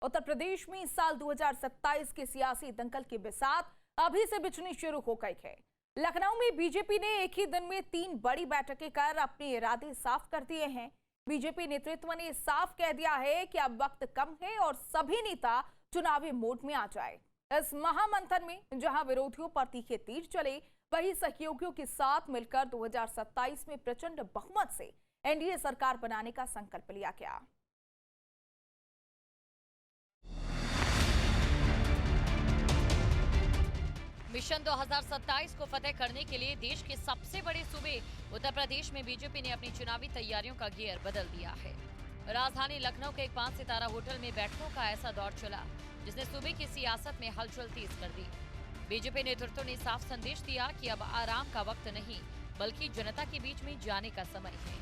उत्तर प्रदेश में इस साल 2027 के सियासी दंगल की बिसात अभी से बिछनी शुरू हो गई है। लखनऊ में बीजेपी ने एक ही दिन में 3 बड़ी बैठकें कर अपने इरादे साफ कर दिए हैं। बीजेपी नेतृत्व ने साफ कह दिया है कि अब वक्त कम है और सभी नेता चुनावी मोड में आ जाए। इस महामंथन में जहां विरोधियों पर तीखे तीर चले, वहीं सहयोगियों के साथ मिलकर 2027 में प्रचंड बहुमत से एनडीए सरकार बनाने का संकल्प लिया गया। मिशन 2027 को फतेह करने के लिए देश के सबसे बड़े सूबे उत्तर प्रदेश में बीजेपी ने अपनी चुनावी तैयारियों का गियर बदल दिया है। राजधानी लखनऊ के एक 5 सितारा होटल में बैठकों का ऐसा दौर चला जिसने सूबे की सियासत में हलचल तेज कर दी। बीजेपी नेतृत्व ने साफ संदेश दिया कि अब आराम का वक्त नहीं बल्कि जनता के बीच में जाने का समय है।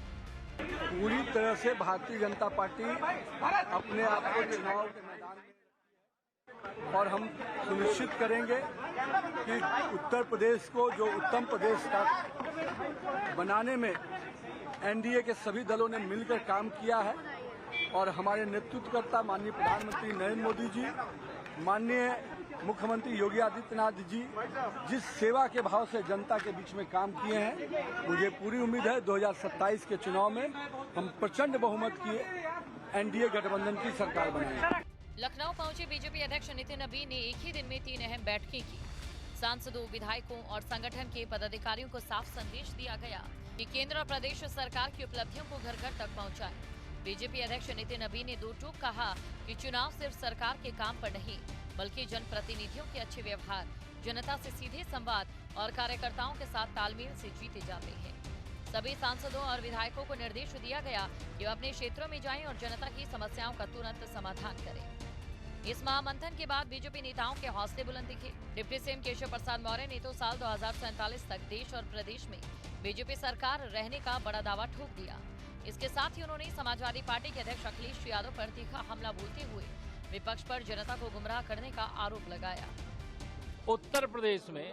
पूरी तरह से भारतीय जनता पार्टी अपने आप को चुनाव के मैदान में और हम सुनिश्चित करेंगे कि उत्तर प्रदेश को जो उत्तम प्रदेश का बनाने में एनडीए के सभी दलों ने मिलकर काम किया है और हमारे नेतृत्वकर्ता माननीय प्रधानमंत्री नरेंद्र मोदी जी, माननीय मुख्यमंत्री योगी आदित्यनाथ जी जिस सेवा के भाव से जनता के बीच में काम किए हैं, मुझे पूरी उम्मीद है 2027 के चुनाव में हम प्रचंड बहुमत की एनडीए गठबंधन की सरकार बनाएंगे। लखनऊ पहुंचे बीजेपी अध्यक्ष नितिन नबीन ने एक ही दिन में 3 अहम बैठकें की। सांसदों, विधायकों और संगठन के पदाधिकारियों को साफ संदेश दिया गया कि केंद्र और प्रदेश सरकार की उपलब्धियों को घर घर तक पहुंचाएं। बीजेपी अध्यक्ष नितिन नबीन ने 2 टूक कहा कि चुनाव सिर्फ सरकार के काम पर नहीं बल्कि जनप्रतिनिधियों के अच्छे व्यवहार, जनता से सीधे संवाद और कार्यकर्ताओं के साथ तालमेल से जीते जाते हैं। सभी सांसदों और विधायकों को निर्देश दिया गया कि वे अपने क्षेत्रों में जाएं और जनता की समस्याओं का तुरंत समाधान करें। इस महामंथन के बाद बीजेपी नेताओं के हौसले बुलंद दिखे। डिप्टी सीएम केशव प्रसाद मौर्य ने तो साल 2047 तक देश और प्रदेश में बीजेपी सरकार रहने का बड़ा दावा ठोक दिया। इसके साथ ही उन्होंने समाजवादी पार्टी के अध्यक्ष अखिलेश यादव पर तीखा हमला बोलते हुए विपक्ष पर जनता को गुमराह करने का आरोप लगाया। उत्तर प्रदेश में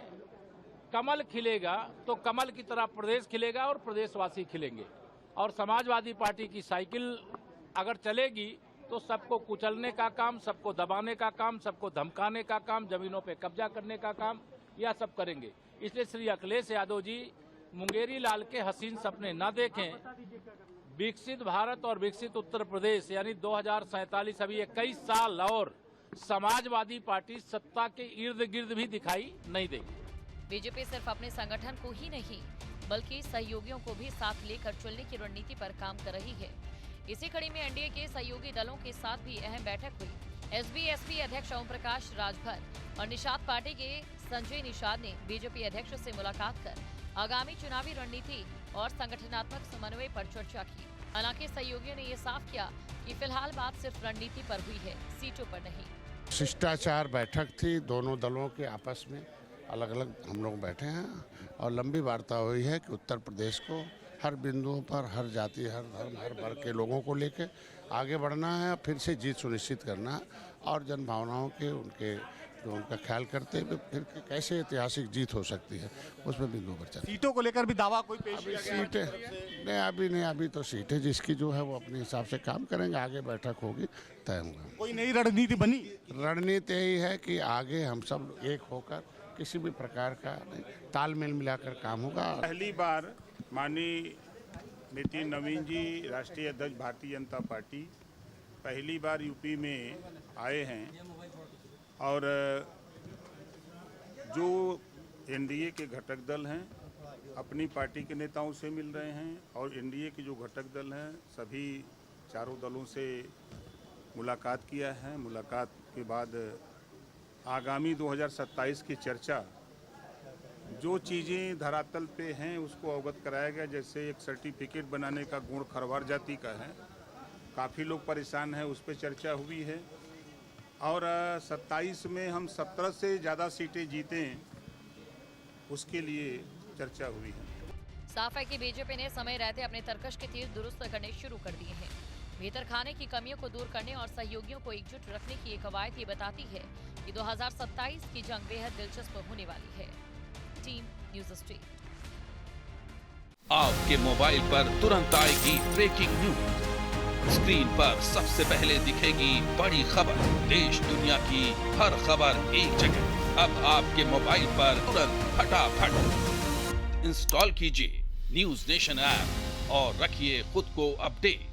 कमल खिलेगा तो कमल की तरह प्रदेश खिलेगा और प्रदेशवासी खिलेंगे, और समाजवादी पार्टी की साइकिल अगर चलेगी तो सबको कुचलने का काम, सबको दबाने का काम, सबको धमकाने का काम, जमीनों पे कब्जा करने का काम, यह सब करेंगे। इसलिए श्री अखिलेश यादव जी मुंगेरी लाल के हसीन सपने न देखें। विकसित भारत और विकसित उत्तर प्रदेश यानी 2047 अभी 21 साल और समाजवादी पार्टी सत्ता के इर्द गिर्द भी दिखाई नहीं देगी। बीजेपी सिर्फ अपने संगठन को ही नहीं बल्कि सहयोगियों को भी साथ लेकर चलने की रणनीति पर काम कर रही है। इसी कड़ी में एनडीए के सहयोगी दलों के साथ भी अहम बैठक हुई। एसबी अध्यक्ष ओम प्रकाश राजभर और निषाद पार्टी के संजय निषाद ने बीजेपी अध्यक्ष से मुलाकात कर आगामी चुनावी रणनीति और संगठनात्मक समन्वय पर चर्चा की। हालांकि सहयोगियों ने ये साफ किया कि फिलहाल बात सिर्फ रणनीति पर हुई है, सीटों पर नहीं। शिष्टाचार बैठक थी, दोनों दलों के आपस में अलग अलग हम लोग बैठे हैं और लंबी वार्ता हुई है कि उत्तर प्रदेश को हर बिंदुओं पर हर जाति, हर धर्म, हर वर्ग के लोगों को लेकर आगे बढ़ना है, फिर से जीत सुनिश्चित करना है और जन भावनाओं के उनका ख्याल करते हुए फिर कैसे ऐतिहासिक जीत हो सकती है उसमें बिंदु पर चलते। सीटों को लेकर भी दावा कोई पेश अभी सीटें नहीं, अभी तो सीटें जिसकी जो है वो अपने हिसाब से काम करेंगे, आगे बैठक होगी तय होगा। कोई नई रणनीति बनी? रणनीति यही है कि आगे हम सब एक होकर किसी भी प्रकार का तालमेल मिलाकर काम होगा। पहली बार माननीय नितिन नवीन जी राष्ट्रीय अध्यक्ष भारतीय जनता पार्टी पहली बार यूपी में आए हैं और जो एनडीए के घटक दल हैं अपनी पार्टी के नेताओं से मिल रहे हैं और एनडीए के जो घटक दल हैं सभी चारों दलों से मुलाकात किया है। मुलाकात के बाद आगामी 2027 की चर्चा, जो चीज़ें धरातल पे हैं उसको अवगत कराया गया। जैसे एक सर्टिफिकेट बनाने का गुण खरवार जाति का है, काफ़ी लोग परेशान हैं, उस पर चर्चा हुई है और 27 में हम 17 से ज़्यादा सीटें जीतें उसके लिए चर्चा हुई है। साफ है कि बीजेपी ने समय रहते अपने तरकश के तीर दुरुस्त करने शुरू कर दिए हैं। भीतर खाने की कमियों को दूर करने और सहयोगियों को एकजुट रखने की एक कवायद ये बताती है कि 2027 की जंग बेहद दिलचस्प होने वाली है। Team news street. आपके मोबाइल पर तुरंत आएगी ब्रेकिंग न्यूज। स्क्रीन पर सबसे पहले दिखेगी बड़ी खबर, देश दुनिया की हर खबर एक जगह। अब आपके मोबाइल पर तुरंत फटाफट इंस्टॉल कीजिए न्यूज़ नेशन ऐप और रखिए खुद को अपडेट।